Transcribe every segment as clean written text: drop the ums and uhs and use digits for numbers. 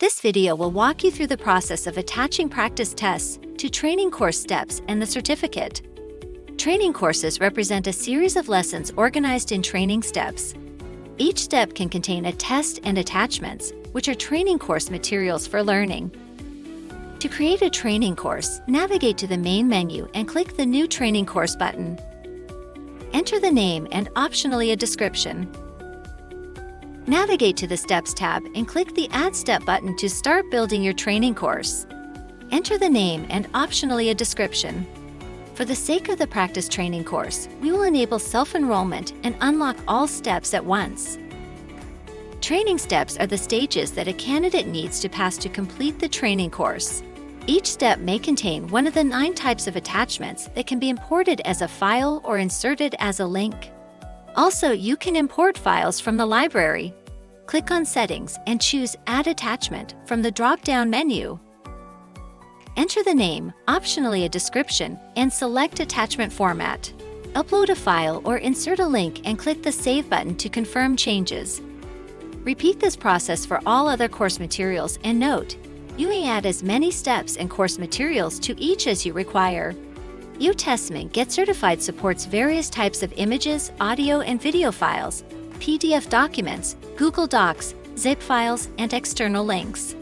This video will walk you through the process of attaching practice tests to training course steps and the certificate. Training courses represent a series of lessons organized in training steps. Each step can contain a test and attachments, which are training course materials for learning. To create a training course, navigate to the main menu and click the New Training Course button. Enter the name and optionally a description. Navigate to the Steps tab and click the Add Step button to start building your training course. Enter the name and optionally a description. For the sake of the practice training course, we will enable self-enrollment and unlock all steps at once. Training steps are the stages that a candidate needs to pass to complete the training course. Each step may contain one of the 9 types of attachments that can be imported as a file or inserted as a link. Also, you can import files from the library. Click on Settings and choose Add Attachment from the drop-down menu. Enter the name, optionally a description, and select attachment format. Upload a file or insert a link and click the Save button to confirm changes. Repeat this process for all other course materials, and note, you may add as many steps and course materials to each as you require. YouTestMe GetCertified supports various types of images, audio and video files, PDF documents, Google Docs, zip files, and external links.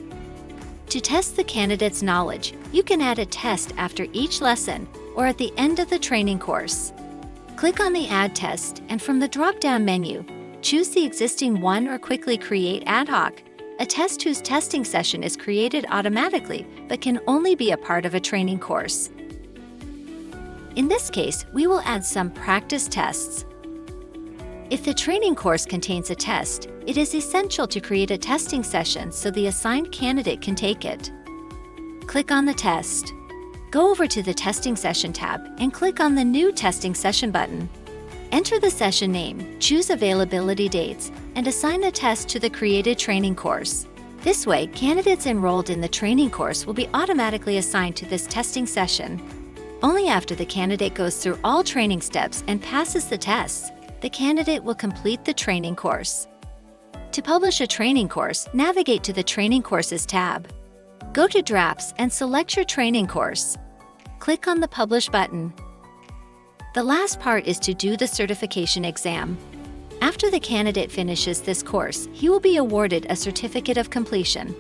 To test the candidate's knowledge, you can add a test after each lesson or at the end of the training course. Click on the Add Test and from the drop-down menu, choose the existing one or quickly create ad hoc, a test whose testing session is created automatically but can only be a part of a training course. In this case, we will add some practice tests. If the training course contains a test, it is essential to create a testing session so the assigned candidate can take it. Click on the test. Go over to the Testing Session tab and click on the New Testing Session button. Enter the session name, choose availability dates, and assign a test to the created training course. This way, candidates enrolled in the training course will be automatically assigned to this testing session. Only after the candidate goes through all training steps and passes the tests, the candidate will complete the training course. To publish a training course, navigate to the Training Courses tab. Go to Drafts and select your training course. Click on the Publish button. The last part is to do the certification exam. After the candidate finishes this course, he will be awarded a certificate of completion.